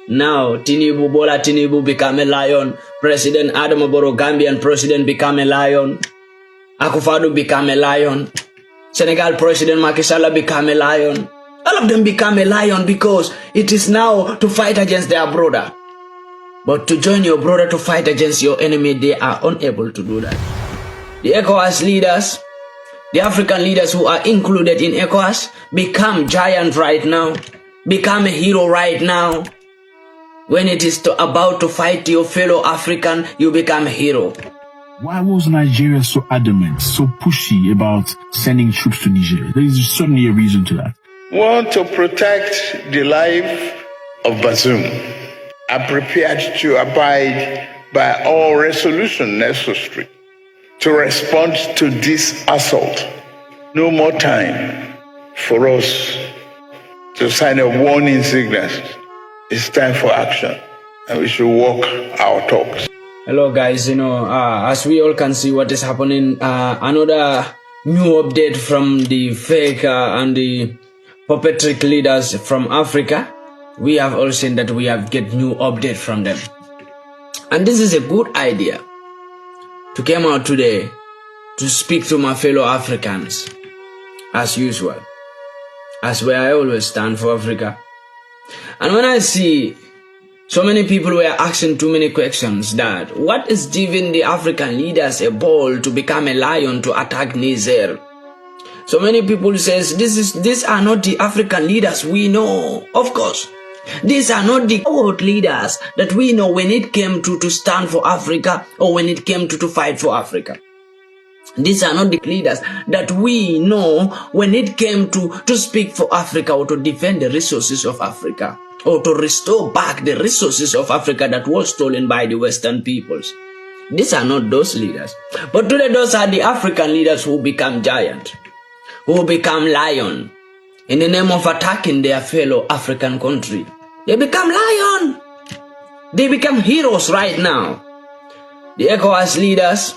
Now, Tinibu become a lion. President Adama Barrow, Gambian president, become a lion. Akufo-Addo become a lion. Senegal president Macky Sall become a lion. All of them become a lion because it is now to fight against their brother. But to join your brother to fight against your enemy, they are unable to do that. The Ecowas leaders, the African leaders who are included in Ecowas, become giant right now, become a hero right now. When it is about to fight your fellow African, you become a hero. Why was Nigeria so adamant, so pushy about sending troops to Niger? There is certainly a reason to that. We want to protect the life of Bazoum. I'm prepared to abide by all resolutions necessary to respond to this assault. No more time for us to sign a warning signal. It's time for action, and we should walk our talks. Hello guys, as we all can see what is happening, another new update from the fake and the puppetry leaders from Africa. We have all seen that we have get new update from them. And this is a good idea to come out today to speak to my fellow Africans, as usual, as where I always stand for Africa. And when I see so many people were asking too many questions that what is giving the African leaders a ball to become a lion to attack Niger? So many people says these are not the African leaders we know. Of course, these are not the old leaders that we know when it came to stand for Africa or when it came to fight for Africa. These are not the leaders that we know when it came to speak for Africa or to defend the resources of Africa or to restore back the resources of Africa that was stolen by the Western peoples. These are not those leaders. But today those are the African leaders who become giant, who become lion in the name of attacking their fellow African country. They become lion. They become heroes right now. The Ecowas leaders,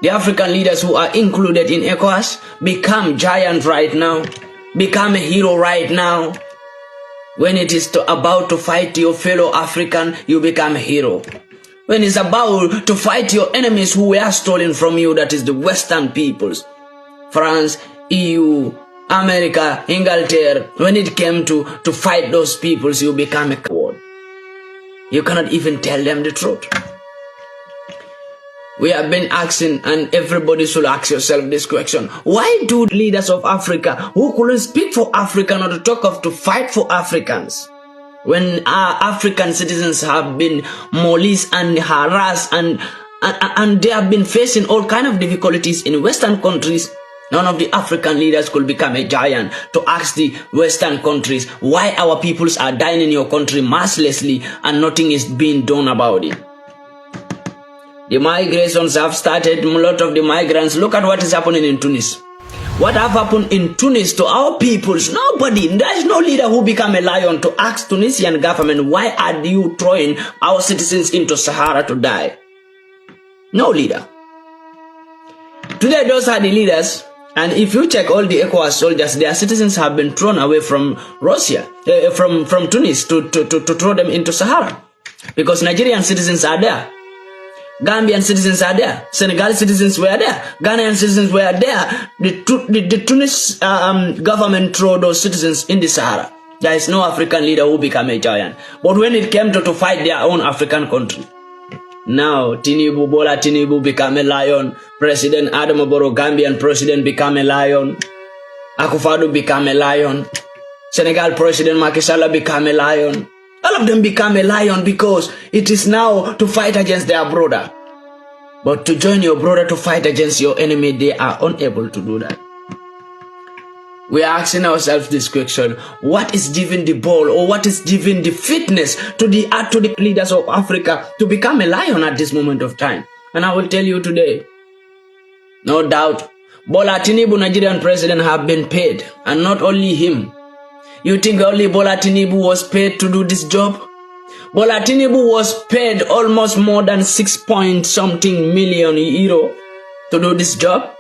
the African leaders who are included in Ecowas, become giant right now, become a hero right now. When it is about to fight your fellow African, you become a hero. When it's about to fight your enemies who were stolen from you, that is the Western peoples, France, EU, America, Inglaterra, when it came to fight those peoples, you become a coward. You cannot even tell them the truth. We have been asking, and everybody should ask yourself this question. Why do leaders of Africa who couldn't speak for Africa or to talk of to fight for Africans, when our African citizens have been molested and harassed and they have been facing all kind of difficulties in Western countries, none of the African leaders could become a giant to ask the Western countries why our peoples are dying in your country mercilessly and nothing is being done about it? The migrations have started. A lot of the migrants, look at what is happening in Tunis. What have happened in Tunis to our peoples? Nobody. There is no leader who become a lion to ask Tunisian government, why are you throwing our citizens into Sahara to die? No leader. Today, those are the leaders. And if you check all the Ecowas soldiers, their citizens have been thrown away from Russia, from Tunis to throw them into Sahara. Because Nigerian citizens are there. Gambian citizens are there. Senegal citizens were there. Ghanaian citizens were there. The Tunis government threw those citizens in the Sahara. There is no African leader who became a giant. But when it came to fight their own African country, now Tinibu became a lion. President Adama Barrow, Gambian president, became a lion. Akufo-Addo became a lion. Senegal president Macky Sall became a lion. All of them become a lion because it is now to fight against their brother. But to join your brother to fight against your enemy, they are unable to do that. We are asking ourselves this question: what is giving the ball, or what is giving the fitness to the leaders of Africa to become a lion at this moment of time? And I will tell you today, no doubt, Bola Tinibu, Nigerian president, have been paid, and not only him. You think only Bola Tinibu was paid to do this job? Bola Tinibu was paid almost more than 6 point something million euro to do this job.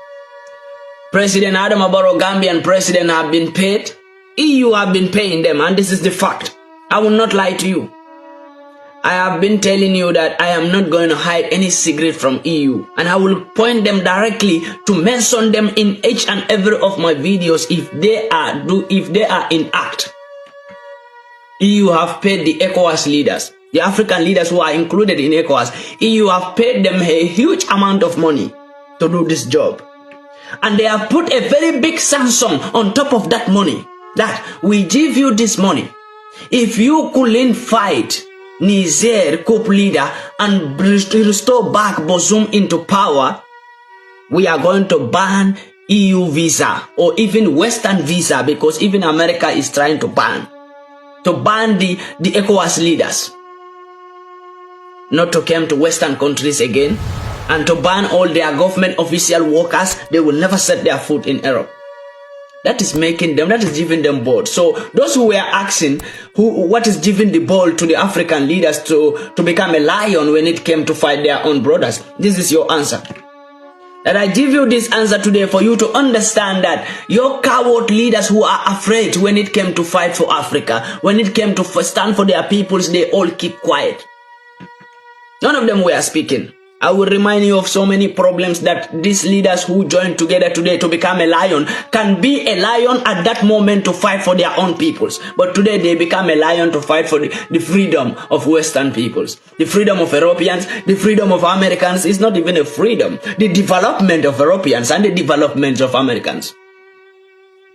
President Adama Barrow, Gambian president, have been paid. EU have been paying them, and this is the fact. I will not lie to you. I have been telling you that I am not going to hide any secret from EU, and I will point them directly to mention them in each and every of my videos if they are in act. EU have paid the Ecowas leaders, the African leaders who are included in Ecowas. EU have paid them a huge amount of money to do this job. And they have put a very big sanction on top of that money, that we give you this money. If you couldn't fight Niger coup leader and restore back Bazoum into power, we are going to ban EU visa or even Western visa, because even America is trying to ban the ECOWAS leaders not to come to Western countries again, and to ban all their government official workers. They will never set their foot in Europe. That is giving them bold. So those who were asking what is giving the ball to the African leaders to become a lion when it came to fight their own brothers, this is your answer. And I give you this answer today for you to understand that your coward leaders who are afraid when it came to fight for Africa, when it came to stand for their peoples, they all keep quiet. None of them were speaking. I will remind you of so many problems that these leaders who joined together today to become a lion can be a lion at that moment to fight for their own peoples. But today they become a lion to fight for the freedom of Western peoples. The freedom of Europeans, the freedom of Americans is not even a freedom. The development of Europeans and the development of Americans.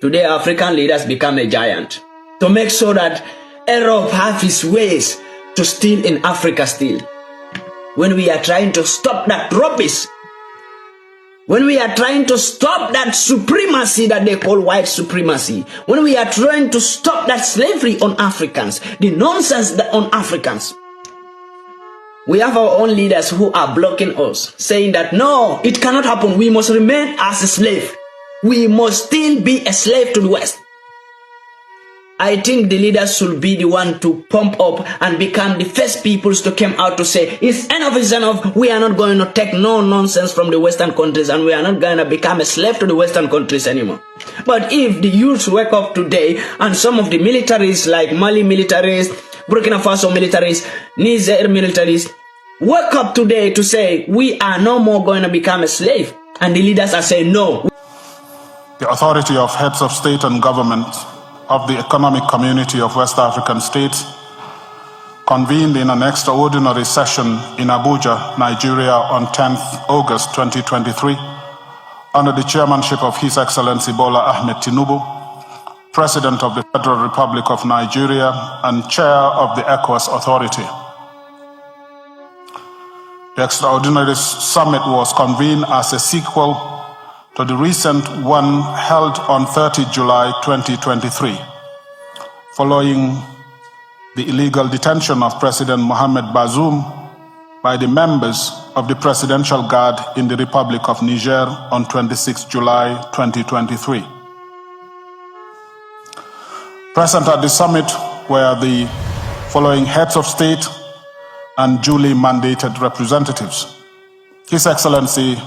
Today African leaders become a giant to make sure that Europe have its ways to steal in Africa still. When we are trying to stop that rubbish, when we are trying to stop that supremacy that they call white supremacy, when we are trying to stop that slavery on Africans, the nonsense on Africans, we have our own leaders who are blocking us, saying that no, it cannot happen. We must remain as a slave. We must still be a slave to the West. I think the leaders should be the one to pump up and become the first peoples to come out to say, it's enough. We are not going to take no nonsense from the Western countries, and we are not going to become a slave to the Western countries anymore. But if the youths wake up today, and some of the militaries like Mali militaries, Burkina Faso militaries, Niger militaries, wake up today to say, we are no more going to become a slave, and the leaders are saying no. The authority of heads of state and government of the Economic Community of West African States convened in an extraordinary session in Abuja, Nigeria on 10th August 2023 under the chairmanship of His Excellency Bola Ahmed Tinibu, President of the Federal Republic of Nigeria and Chair of the Ecowas Authority. The extraordinary summit was convened as a sequel to the recent one held on 30 July 2023, following the illegal detention of President Mohamed Bazoum by the members of the Presidential Guard in the Republic of Niger on 26 July 2023. Present at the summit were the following heads of state and duly mandated representatives: His Excellency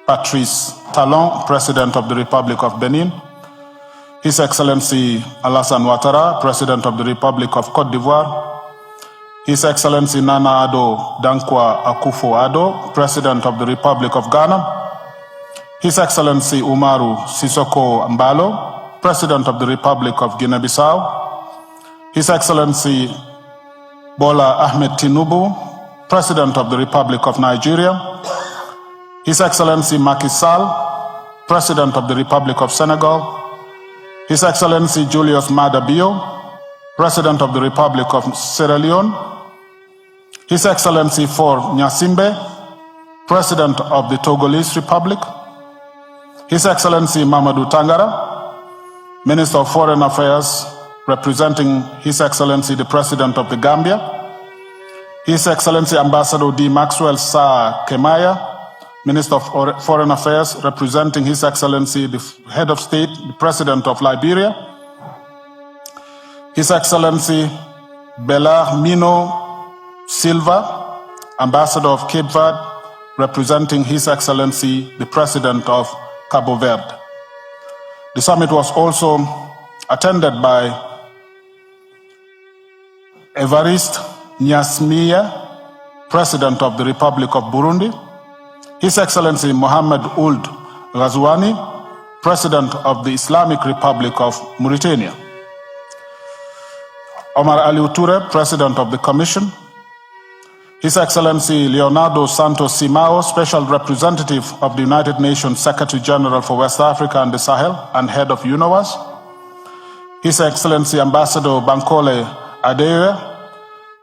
Patrice Talon, President of the Republic of Benin; His Excellency Alassane Ouattara, President of the Republic of Côte d'Ivoire; His Excellency Nana Addo Dankwa Akufo-Addo, President of the Republic of Ghana; His Excellency Umaru Sissoko Mbalo, President of the Republic of Guinea-Bissau; His Excellency Bola Ahmed Tinibu, President of the Republic of Nigeria; His Excellency Macky Sall, President of the Republic of Senegal; His Excellency Julius Maada Bio, President of the Republic of Sierra Leone; His Excellency Faure Gnassingbé, President of the Togolese Republic; His Excellency Mamadou Tangara, Minister of Foreign Affairs, representing His Excellency the President of the Gambia; His Excellency Ambassador D. Maxwell Sarr Kemaya, Minister of Foreign Affairs, representing His Excellency the Head of State, the President of Liberia; His Excellency Belarmino Silva, Ambassador of Cape Verde, representing His Excellency the President of Cabo Verde. The summit was also attended by Evariste Nyasmia, President of the Republic of Burundi, His Excellency Mohamed Ould Ghazouani, President of the Islamic Republic of Mauritania, Omar Aliou Touré, President of the Commission, His Excellency Leonardo Santos Simao, Special Representative of the United Nations Secretary General for West Africa and the Sahel and Head of UNOWAS, His Excellency Ambassador Bankole Adeoye,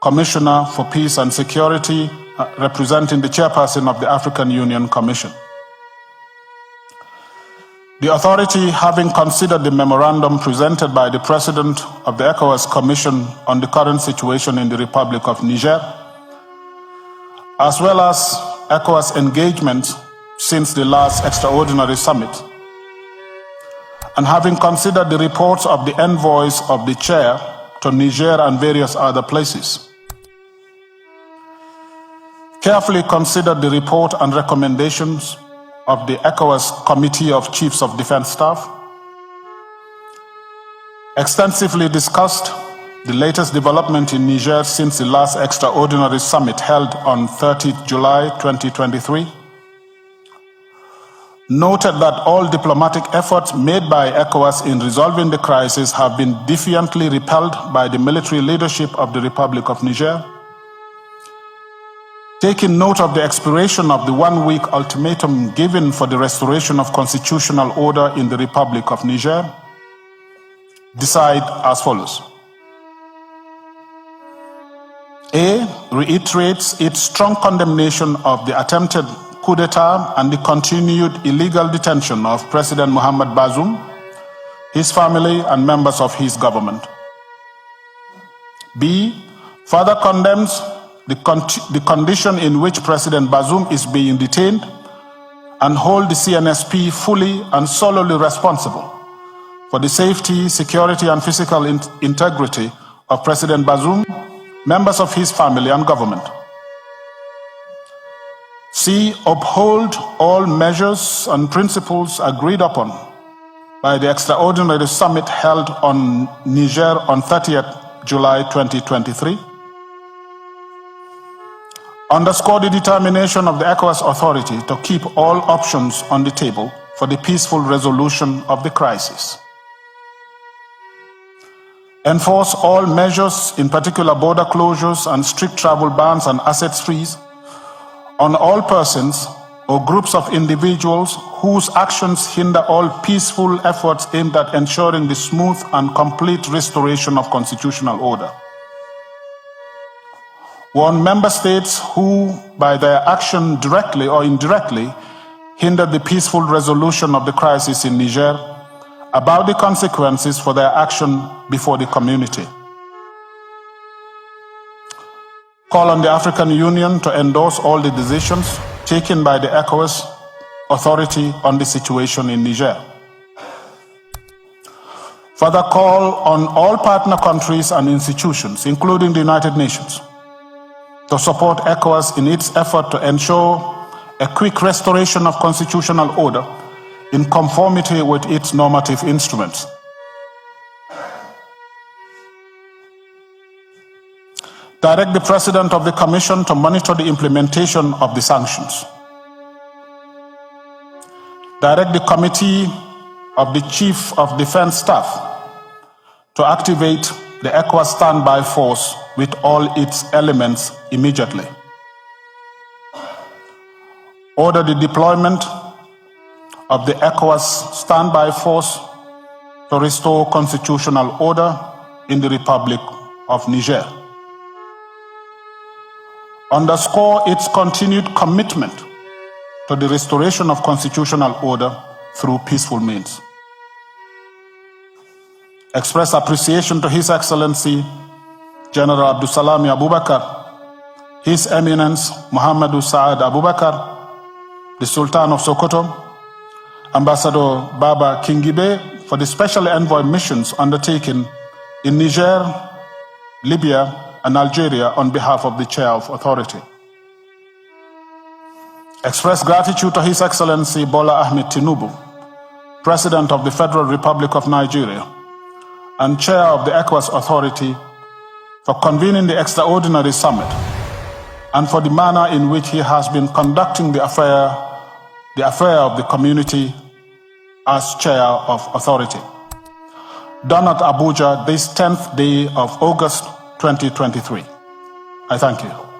Commissioner for Peace and Security, representing the Chairperson of the African Union Commission. The authority, having considered the memorandum presented by the President of the Ecowas Commission on the current situation in the Republic of Niger, as well as ECOWAS engagement since the last extraordinary summit, and having considered the reports of the envoys of the chair to Niger and various other places, carefully considered the report and recommendations of the ECOWAS Committee of Chiefs of Defense Staff, extensively discussed the latest development in Niger since the last extraordinary summit held on 30 July 2023, noted that all diplomatic efforts made by ECOWAS in resolving the crisis have been defiantly repelled by the military leadership of the Republic of Niger, taking note of the expiration of the one-week ultimatum given for the restoration of constitutional order in the Republic of Niger, decide as follows. A, reiterates its strong condemnation of the attempted coup d'etat and the continued illegal detention of President Mohamed Bazoum, his family, and members of his government. B, further condemns the condition in which President Bazoum is being detained and hold the CNSP fully and solely responsible for the safety, security, and physical integrity of President Bazoum, members of his family, and government. C, uphold all measures and principles agreed upon by the extraordinary summit held on Niger on 30th July 2023. Underscore the determination of the ECOWAS authority to keep all options on the table for the peaceful resolution of the crisis. Enforce all measures, in particular border closures and strict travel bans and assets freeze, on all persons or groups of individuals whose actions hinder all peaceful efforts aimed at ensuring the smooth and complete restoration of constitutional order. Warn member states who, by their action directly or indirectly, hindered the peaceful resolution of the crisis in Niger, about the consequences for their action before the community. Call on the African Union to endorse all the decisions taken by the ECOWAS authority on the situation in Niger. Further call on all partner countries and institutions, including the United Nations, to support ECOWAS in its effort to ensure a quick restoration of constitutional order in conformity with its normative instruments. Direct the President of the Commission to monitor the implementation of the sanctions. Direct the Committee of the Chief of Defense Staff to activate the ECOWAS standby force with all its elements immediately. Order the deployment of the ECOWAS standby force to restore constitutional order in the Republic of Niger. Underscore its continued commitment to the restoration of constitutional order through peaceful means. Express appreciation to His Excellency General Abdulsalami Abubakar, His Eminence Muhammadu Saad Abubakar, the Sultan of Sokoto, Ambassador Baba Kingibe, for the special envoy missions undertaken in Niger, Libya, and Algeria on behalf of the Chair of Authority. Express gratitude to His Excellency Bola Ahmed Tinibu, President of the Federal Republic of Nigeria and Chair of the ECOWAS Authority, for convening the extraordinary summit and for the manner in which he has been conducting the affair of the community as chair of authority. Done at Abuja this 10th day of August 2023. I thank you.